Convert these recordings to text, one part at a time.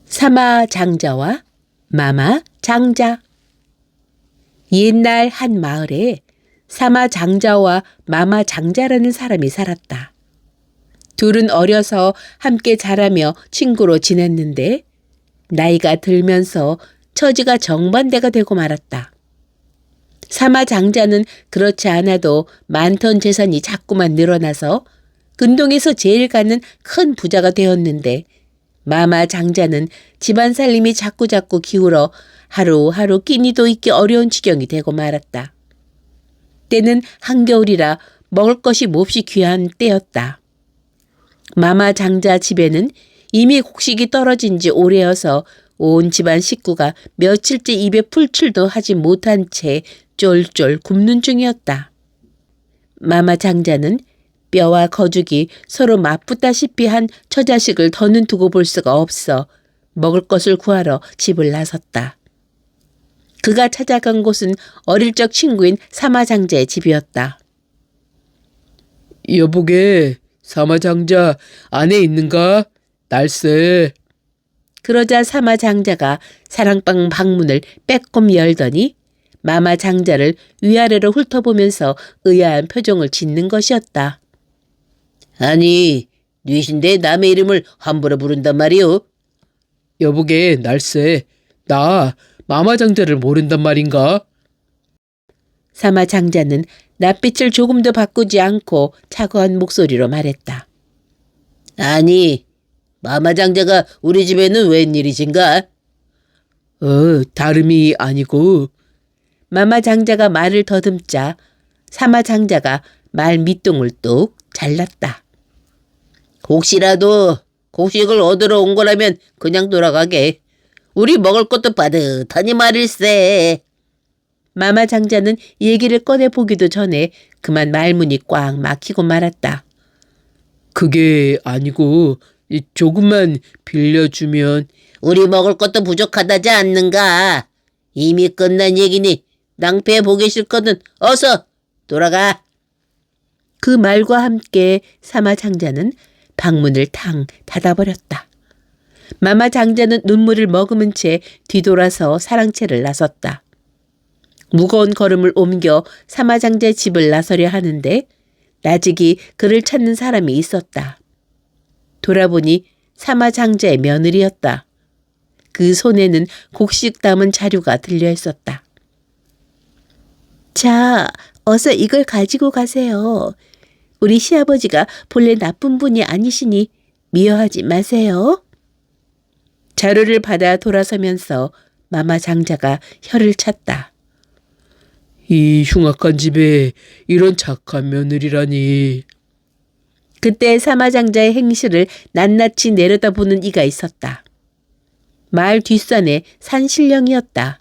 사마 장자와 마마 장자. 옛날 한 마을에 사마 장자와 마마 장자라는 사람이 살았다. 둘은 어려서 함께 자라며 친구로 지냈는데 나이가 들면서 처지가 정반대가 되고 말았다. 사마 장자는 그렇지 않아도 많던 재산이 자꾸만 늘어나서 근동에서 제일 가는 큰 부자가 되었는데 마마 장자는 집안 살림이 자꾸자꾸 기울어 하루하루 끼니도 있기 어려운 지경이 되고 말았다. 때는 한겨울이라 먹을 것이 몹시 귀한 때였다. 마마 장자 집에는 이미 곡식이 떨어진 지 오래여서 온 집안 식구가 며칠째 입에 풀칠도 하지 못한 채 쫄쫄 굶는 중이었다. 마마 장자는 뼈와 거죽이 서로 맞붙다시피 한 처자식을 더는 두고 볼 수가 없어 먹을 것을 구하러 집을 나섰다. 그가 찾아간 곳은 어릴 적 친구인 사마장자의 집이었다. 여보게, 사마장자 안에 있는가? 날쌔. 그러자 사마장자가 사랑방 방문을 빼꼼 열더니 마마 장자를 위아래로 훑어보면서 의아한 표정을 짓는 것이었다. 아니, 뉘신데 남의 이름을 함부로 부른단 말이오? 여보게, 날쌔. 나 마마장자를 모른단 말인가? 사마장자는 낯빛을 조금도 바꾸지 않고 차가운 목소리로 말했다. 아니, 마마장자가 우리 집에는 웬일이신가? 다름이 아니고. 마마장자가 말을 더듬자 사마장자가 말 밑동을 뚝 잘랐다. 혹시라도 곡식을 얻으러 온 거라면 그냥 돌아가게. 우리 먹을 것도 빠듯하니 말일세. 마마 장자는 얘기를 꺼내보기도 전에 그만 말문이 꽉 막히고 말았다. 그게 아니고 조금만 빌려주면. 우리 먹을 것도 부족하다지 않는가? 이미 끝난 얘기니 낭패 보기 싫거든 어서 돌아가. 그 말과 함께 사마 장자는 방문을 탕 닫아버렸다. 마마 장자는 눈물을 머금은 채 뒤돌아서 사랑채를 나섰다. 무거운 걸음을 옮겨 사마 장자의 집을 나서려 하는데 나직이 그를 찾는 사람이 있었다. 돌아보니 사마 장자의 며느리였다. 그 손에는 곡식 담은 자루가 들려 있었다. 자, 어서 이걸 가지고 가세요. 우리 시아버지가 본래 나쁜 분이 아니시니 미워하지 마세요. 자루를 받아 돌아서면서 마마 장자가 혀를 찼다. 이 흉악한 집에 이런 착한 며느리라니. 그때 사마 장자의 행실을 낱낱이 내려다보는 이가 있었다. 마을 뒷산의 산신령이었다.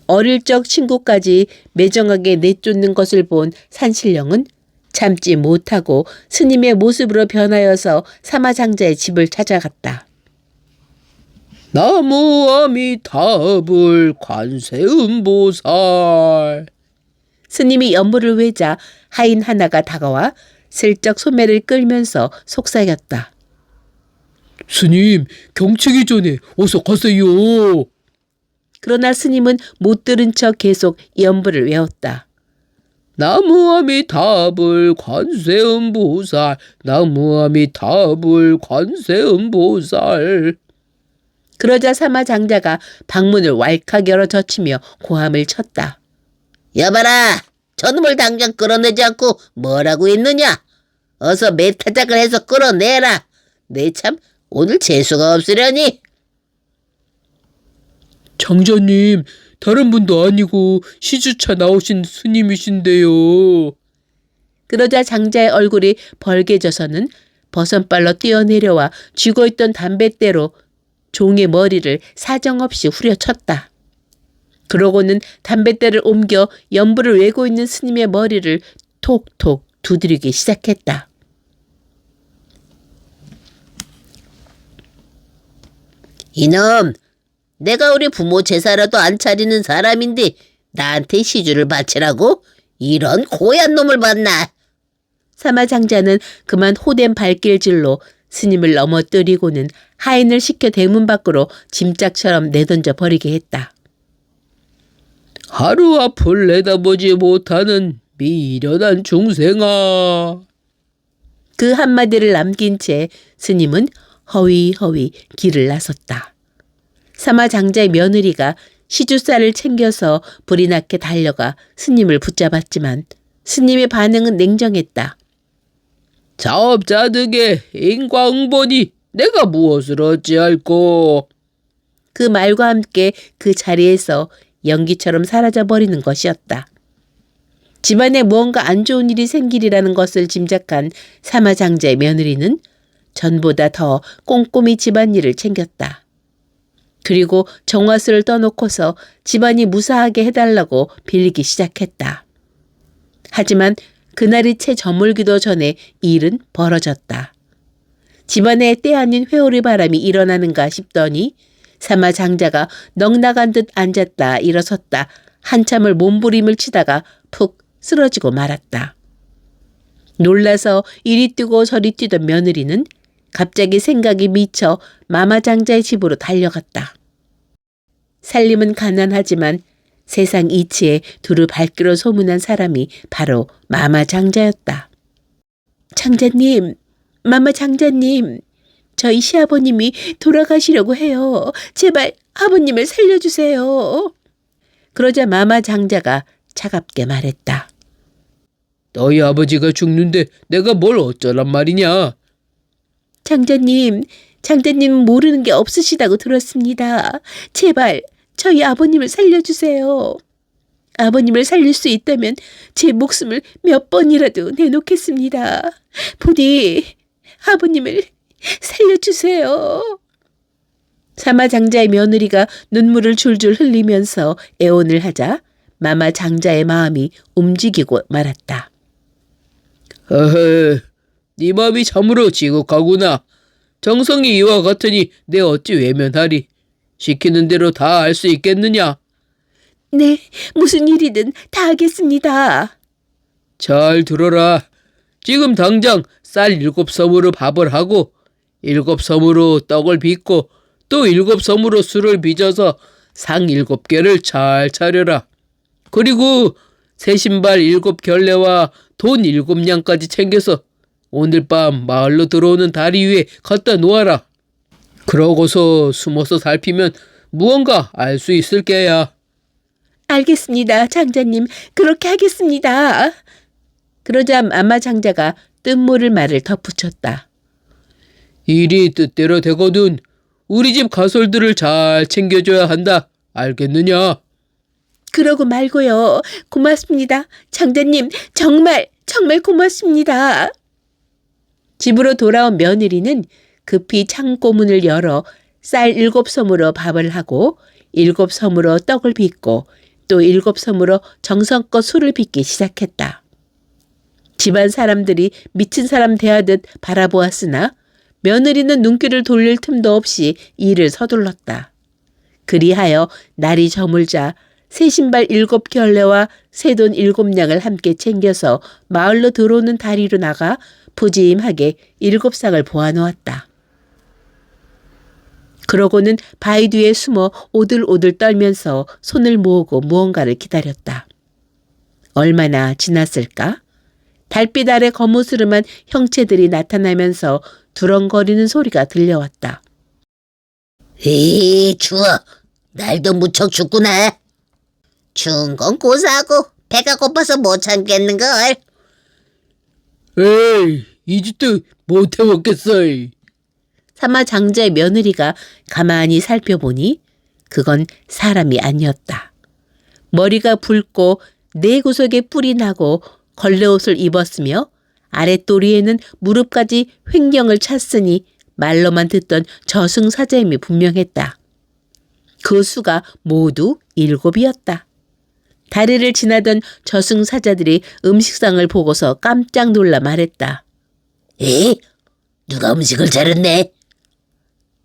어릴 적 친구까지 매정하게 내쫓는 것을 본 산신령은 참지 못하고 스님의 모습으로 변하여서 사마장자의 집을 찾아갔다. 나무 아미타불 관세음보살. 스님이 연불을 외자 하인 하나가 다가와 슬쩍 소매를 끌면서 속삭였다. 스님, 경치기 전에 어서 가세요. 그러나 스님은 못 들은 척 계속 연불을 외웠다. 나무 아미타불 관세음보살, 나무 아미타불 관세음보살. 그러자 사마 장자가 방문을 왈칵 열어 젖히며 고함을 쳤다. 여봐라! 저놈을 당장 끌어내지 않고 뭐라고 했느냐? 어서 매타작을 해서 끌어내라. 내 참 오늘 재수가 없으려니. 장자님, 다른 분도 아니고 시주차 나오신 스님이신데요. 그러자 장자의 얼굴이 벌개져서는 버선발로 뛰어내려와 쥐고있던 담뱃대로 종의 머리를 사정없이 후려쳤다. 그러고는 담뱃대를 옮겨 연불을 외고 있는 스님의 머리를 톡톡 두드리기 시작했다. 이놈! 내가 우리 부모 제사라도 안 차리는 사람인데 나한테 시주를 바치라고? 이런 고얀 놈을 봤나? 사마장자는 그만 호된 발길질로 스님을 넘어뜨리고는 하인을 시켜 대문 밖으로 짐짝처럼 내던져 버리게 했다. 하루 앞을 내다보지 못하는 미련한 중생아. 그 한마디를 남긴 채 스님은 허위허위 길을 나섰다. 사마장자의 며느리가 시주쌀을 챙겨서 불이 나게 달려가 스님을 붙잡았지만 스님의 반응은 냉정했다. 자업자득의 인과응보니 내가 무엇을 어찌할꼬. 그 말과 함께 그 자리에서 연기처럼 사라져버리는 것이었다. 집안에 무언가 안 좋은 일이 생기리라는 것을 짐작한 사마장자의 며느리는 전보다 더 꼼꼼히 집안일을 챙겼다. 그리고 정화수를 떠놓고서 집안이 무사하게 해달라고 빌리기 시작했다. 하지만 그날이 채 저물기도 전에 일은 벌어졌다. 집안에 때 아닌 회오리 바람이 일어나는가 싶더니 사마장자가 넋나간 듯 앉았다 일어섰다 한참을 몸부림을 치다가 푹 쓰러지고 말았다. 놀라서 이리 뛰고 저리 뛰던 며느리는 갑자기 생각이 미쳐 마마장자의 집으로 달려갔다. 살림은 가난하지만 세상 이치에 두루 밟기로 소문난 사람이 바로 마마장자였다. 장자님, 마마장자님, 저희 시아버님이 돌아가시려고 해요. 제발 아버님을 살려주세요. 그러자 마마장자가 차갑게 말했다. 너희 아버지가 죽는데 내가 뭘 어쩌란 말이냐. 장자님, 장자님은 모르는 게 없으시다고 들었습니다. 제발 저희 아버님을 살려주세요. 아버님을 살릴 수 있다면 제 목숨을 몇 번이라도 내놓겠습니다. 부디 아버님을 살려주세요. 사마장자의 며느리가 눈물을 줄줄 흘리면서 애원을 하자 마마장자의 마음이 움직이고 말았다. 허허, 네 마음이 참으로 지극하구나. 정성이 이와 같으니 내 어찌 외면하리. 시키는 대로 다 할 수 있겠느냐? 네, 무슨 일이든 다 하겠습니다. 잘 들어라. 지금 당장 쌀 7섬으로 밥을 하고 7섬으로 떡을 빚고 또 7섬으로 술을 빚어서 상 7개를 잘 차려라. 그리고 새 신발 7켤레와 돈 7냥까지 챙겨서 오늘 밤 마을로 들어오는 다리 위에 갖다 놓아라. 그러고서 숨어서 살피면 무언가 알 수 있을 게야. 알겠습니다, 장자님. 그렇게 하겠습니다. 그러자 마마장자가 뜻모를 말을 덧붙였다. 일이 뜻대로 되거든 우리 집 가솔들을 잘 챙겨줘야 한다. 알겠느냐? 그러고 말고요. 고맙습니다. 장자님, 정말 고맙습니다. 집으로 돌아온 며느리는 급히 창고문을 열어 쌀 7섬으로 밥을 하고 7섬으로 떡을 빚고 또 7섬으로 정성껏 술을 빚기 시작했다. 집안 사람들이 미친 사람 대하듯 바라보았으나 며느리는 눈길을 돌릴 틈도 없이 일을 서둘렀다. 그리하여 날이 저물자 새 신발 7켤레와 새 돈 7냥을 함께 챙겨서 마을로 들어오는 다리로 나가 푸짐하게 7쌍을 보아놓았다. 그러고는 바위 뒤에 숨어 오들오들 떨면서 손을 모으고 무언가를 기다렸다. 얼마나 지났을까? 달빛 아래 거무스름한 형체들이 나타나면서 두렁거리는 소리가 들려왔다. 추워. 날도 무척 춥구나. 추운 건 고사하고 배가 고파서 못 참겠는걸. 에이, 이 짓도 못 해먹겠어. 사마장자의 며느리가 가만히 살펴보니 그건 사람이 아니었다. 머리가 붉고 네 구석에 뿔이 나고 걸레옷을 입었으며 아랫도리에는 무릎까지 횡령을 찼으니 말로만 듣던 저승사자임이 분명했다. 그 수가 모두 7이었다. 다리를 지나던 저승사자들이 음식상을 보고서 깜짝 놀라 말했다. 누가 음식을 차렸네?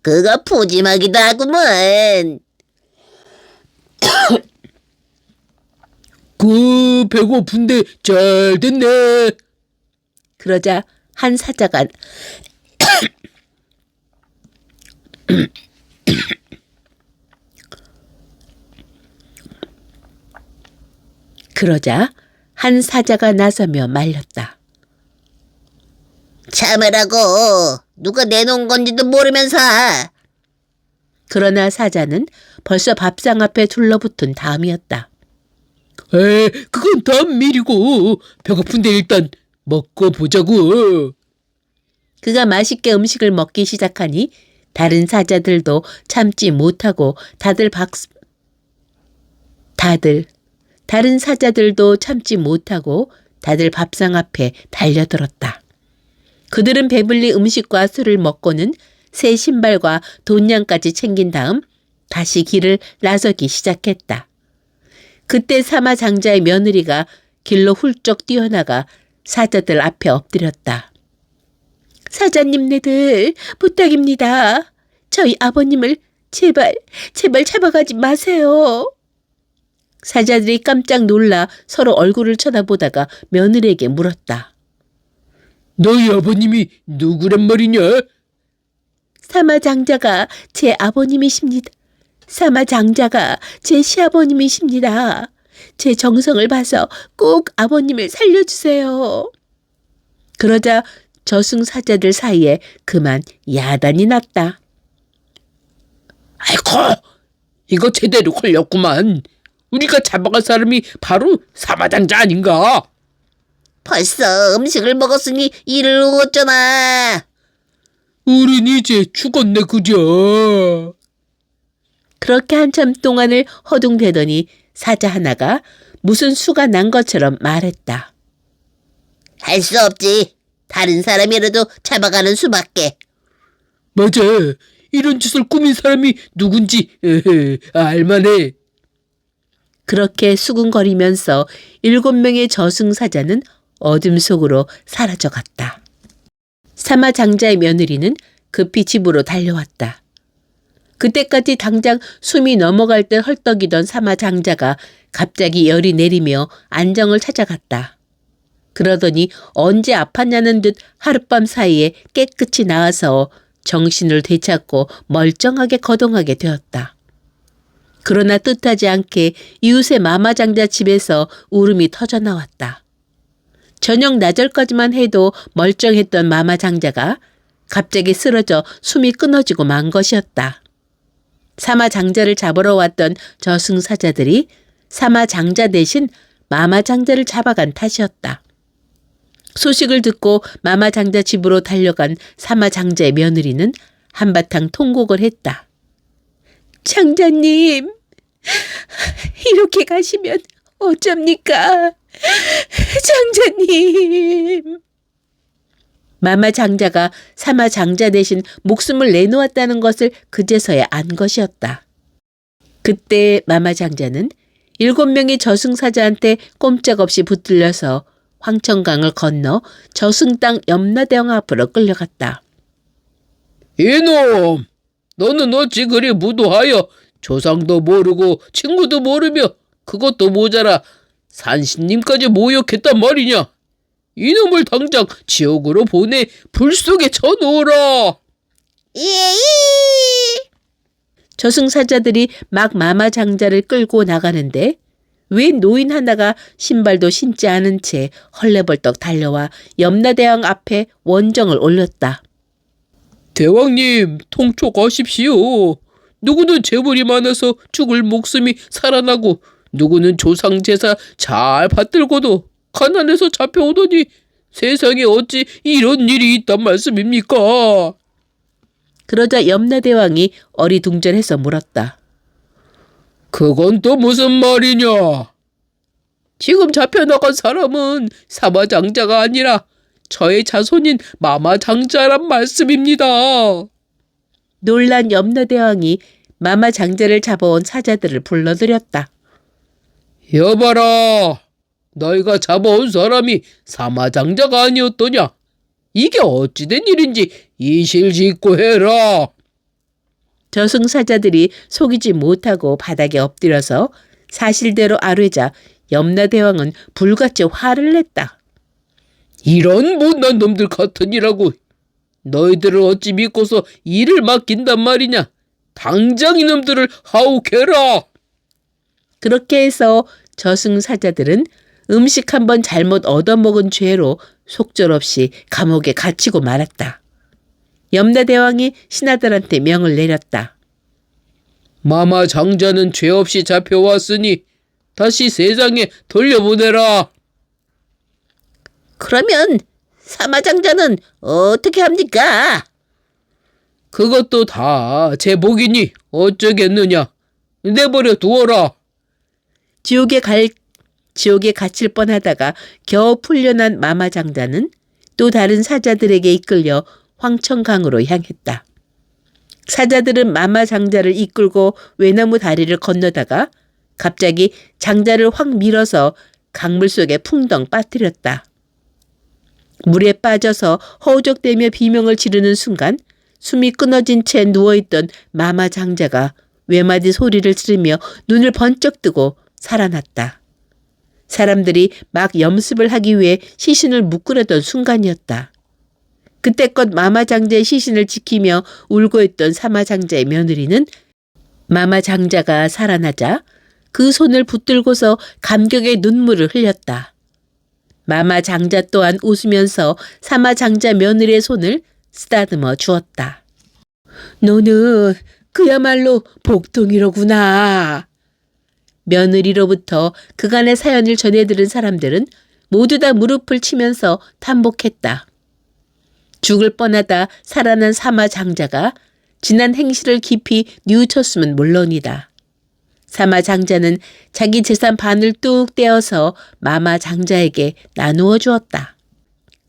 그거 푸짐하기도 하구먼. 배고픈데 잘 됐네. 그러자 한 사자가 그러자 한 사자가 나서며 말렸다. 참으라고. 누가 내놓은 건지도 모르면서. 그러나 사자는 벌써 밥상 앞에 둘러붙은 다음이었다. 그건 다음 일이고 배고픈데 일단 먹고 보자고. 그가 맛있게 음식을 먹기 시작하니 다른 사자들도 참지 못하고 다른 사자들도 참지 못하고 다들 밥상 앞에 달려들었다. 그들은 배불리 음식과 술을 먹고는 새 신발과 돈냥까지 챙긴 다음 다시 길을 나서기 시작했다. 그때 사마 장자의 며느리가 길로 훌쩍 뛰어나가 사자들 앞에 엎드렸다. 사자님네들 부탁입니다. 저희 아버님을 제발 잡아가지 마세요. 사자들이 깜짝 놀라 서로 얼굴을 쳐다보다가 며느리에게 물었다. 너희 아버님이 누구란 말이냐? 사마 장자가 제 아버님이십니다. 사마 장자가 제 시아버님이십니다. 제 정성을 봐서 꼭 아버님을 살려주세요. 그러자 저승사자들 사이에 그만 야단이 났다. 아이고, 이거 제대로 걸렸구만. 우리가 잡아갈 사람이 바로 사마장자 아닌가? 벌써 음식을 먹었으니 이를 어쩌나. 우린 이제 죽었네 그려. 그렇게 한참 동안을 허둥대더니 사자 하나가 무슨 수가 난 것처럼 말했다. 할 수 없지. 다른 사람이라도 잡아가는 수밖에. 맞아. 이런 짓을 꾸민 사람이 누군지 알만해. 그렇게 수군거리면서 7명의 저승사자는 어둠 속으로 사라져갔다. 사마 장자의 며느리는 급히 집으로 달려왔다. 그때까지 당장 숨이 넘어갈 듯 헐떡이던 사마 장자가 갑자기 열이 내리며 안정을 찾아갔다. 그러더니 언제 아팠냐는 듯 하룻밤 사이에 깨끗이 나아서 정신을 되찾고 멀쩡하게 거동하게 되었다. 그러나 뜻하지 않게 이웃의 마마장자 집에서 울음이 터져나왔다. 저녁 나절까지만 해도 멀쩡했던 마마장자가 갑자기 쓰러져 숨이 끊어지고 만 것이었다. 사마장자를 잡으러 왔던 저승사자들이 사마장자 대신 마마장자를 잡아간 탓이었다. 소식을 듣고 마마장자 집으로 달려간 사마장자의 며느리는 한바탕 통곡을 했다. 장자님, 이렇게 가시면 어쩝니까? 장자님. 마마 장자가 사마 장자 대신 목숨을 내놓았다는 것을 그제서야 안 것이었다. 그때 마마 장자는 7명의 저승사자한테 꼼짝없이 붙들려서 황천강을 건너 저승 땅 염라대왕 앞으로 끌려갔다. 이놈! 너는 어찌 그리 무도하여 조상도 모르고 친구도 모르며 그것도 모자라 산신님까지 모욕했단 말이냐? 이놈을 당장 지옥으로 보내 불 속에 쳐놓으라. 예이. 저승사자들이 막 마마 장자를 끌고 나가는데 웬 노인 하나가 신발도 신지 않은 채 헐레벌떡 달려와 염라대왕 앞에 원정을 올렸다. 대왕님, 통촉하십시오. 누구는 재물이 많아서 죽을 목숨이 살아나고 누구는 조상제사 잘 받들고도 가난해서 잡혀오더니 세상에 어찌 이런 일이 있단 말씀입니까? 그러자 염라대왕이 어리둥절해서 물었다. 그건 또 무슨 말이냐? 지금 잡혀나간 사람은 사마장자가 아니라 저의 자손인 마마장자란 말씀입니다. 놀란 염라대왕이 마마장자를 잡아온 사자들을 불러들였다. 여봐라, 너희가 잡아온 사람이 사마장자가 아니었더냐? 이게 어찌된 일인지 이실직고 해라. 저승사자들이 속이지 못하고 바닥에 엎드려서 사실대로 아뢰자 염라대왕은 불같이 화를 냈다. 이런 못난 놈들 같으니라고. 너희들을 어찌 믿고서 일을 맡긴단 말이냐. 당장 이놈들을 하옥해라. 그렇게 해서 저승사자들은 음식 한번 잘못 얻어먹은 죄로 속절없이 감옥에 갇히고 말았다. 염라대왕이 신하들한테 명을 내렸다. 마마 장자는 죄 없이 잡혀왔으니 다시 세상에 돌려보내라. 그러면 사마장자는 어떻게 합니까? 그것도 다 제 복이니 어쩌겠느냐. 내버려 두어라. 지옥에 갇힐 뻔하다가 겨우 풀려난 마마장자는 또 다른 사자들에게 이끌려 황천강으로 향했다. 사자들은 마마장자를 이끌고 외나무 다리를 건너다가 갑자기 장자를 확 밀어서 강물 속에 풍덩 빠뜨렸다. 물에 빠져서 허우적대며 비명을 지르는 순간 숨이 끊어진 채 누워있던 마마장자가 외마디 소리를 지르며 눈을 번쩍 뜨고 살아났다. 사람들이 막 염습을 하기 위해 시신을 묶으려던 순간이었다. 그때껏 마마장자의 시신을 지키며 울고 있던 사마장자의 며느리는 마마장자가 살아나자 그 손을 붙들고서 감격의 눈물을 흘렸다. 마마장자 또한 웃으면서 사마장자 며느리의 손을 쓰다듬어 주었다. 너는 그야말로 복동이로구나. 며느리로부터 그간의 사연을 전해들은 사람들은 모두 다 무릎을 치면서 탄복했다. 죽을 뻔하다 살아난 사마장자가 지난 행실을 깊이 뉘우쳤으면 물론이다. 사마장자는 자기 재산 반을 뚝 떼어서 마마장자에게 나누어 주었다.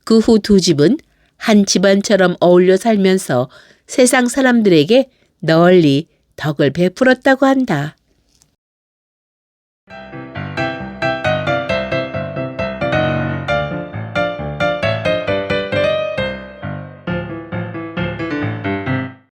그 후 두 집은 한 집안처럼 어울려 살면서 세상 사람들에게 널리 덕을 베풀었다고 한다.